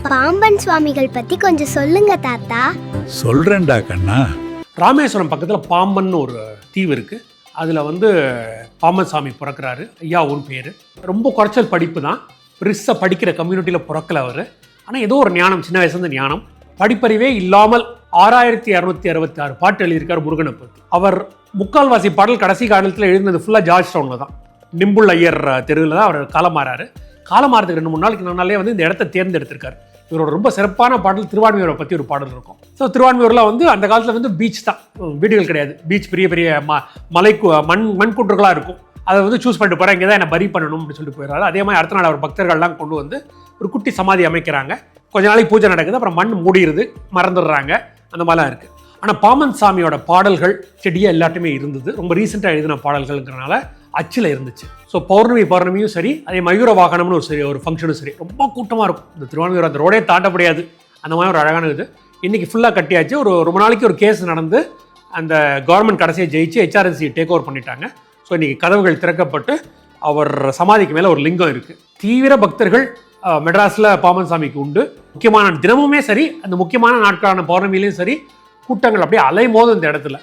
பாம்பன் சுவாமிகள் பத்தி கொஞ்சம் சொல்லுங்க தாத்தா. சொல்றேன்டா கண்ணா. ராமேஸ்வரம் பக்கத்தில் பாம்பன் ஒரு தீவு இருக்குது. அதில் பாம்பன் சாமி பிறக்கிறாரு. ஐயா உன் பேர். ரொம்ப குறைச்சல் படிப்பு தான். பெருசாக படிக்கிற கம்யூனிட்டியில் பிறக்கல அவர். ஆனால் ஏதோ ஒரு ஞானம், சின்ன வயசுலேருந்து ஞானம். படிப்பறிவே இல்லாமல் 6266 பாட்டு எழுதியிருக்கார் முருகனை பற்றி. அவர் முக்கால்வாசி பாடல் கடைசி காலத்தில் எழுதினது ஃபுல்லாக ஜார்ஜ் டவுனில் தான். நிம்புள் ஐயர் தெருவில் தான் அவர் காலமாறாரு. காலமாறதுக்கு 2-3 நாளைக்கு முன்னாலே இந்த இடத்த தேர்ந்தெடுத்திருக்காரு. இவரோட ரொம்ப சிறப்பான பாடல் திருவான்மியூரை பற்றி ஒரு பாடல் இருக்கும். ஸோ திருவான்மியூரில் அந்த காலத்தில் பீச் தான், வீடுகள் கிடையாது. பீச் பெரிய பெரிய மலை மண்குன்றுகளாக இருக்கும். அதை சூஸ் பண்ணிட்டு போகிறேன், இங்கே தான் என்னை பரி பண்ணணும் அப்படின்னு சொல்லிட்டு போயிடுறாரு. அதே மாதிரி அடுத்த நாள் அவர் பக்தர்கள்லாம் கொண்டு ஒரு குட்டி சமாதி அமைக்கிறாங்க. கொஞ்ச நாளைக்கு பூஜை நடக்குது, அப்புறம் மண் மூடிடுது, மறந்துடுறாங்க. அந்த மாதிரிலாம் இருக்குது. ஆனால் பாம்பன் சாமியோட பாடல்கள் செடியாக எல்லாத்தையுமே இருந்தது. ரொம்ப ரீசெண்டாக எழுதின பாடல்கள்ங்கிறனால அச்சில் இருந்துச்சு. ஸோ பௌர்ணமியும் சரி, அதே மயூர வாகனம்னு ஒரு ஃபங்க்ஷனும் சரி, ரொம்ப கூட்டமாக இருக்கும். இந்த திருவான்மியூர் அந்த ரோடே தாண்டப்படியாது, அந்த மாதிரி ஒரு அழகான இது. இன்றைக்கி ஃபுல்லாக கட்டியாச்சு. ரொம்ப நாளைக்கு ஒரு கேஸ் நடந்து அந்த கவர்மெண்ட் கடைசியை ஜெயிச்சு HRNC டேக் ஓவர் பண்ணிட்டாங்க. ஸோ இன்றைக்கி கதவுகள் திறக்கப்பட்டு அவர் சமாதிக்கு மேலே ஒரு லிங்கம் இருக்குது. தீவிர பக்தர்கள் மெட்ராஸில் பாம்பன் சாமிக்கு உண்டு. முக்கியமான தினமுமே சரி, அந்த முக்கியமான நாட்களான பௌர்ணமியிலையும் சரி, கூட்டங்கள் அப்படியே அலைமோதும் இந்த இடத்துல.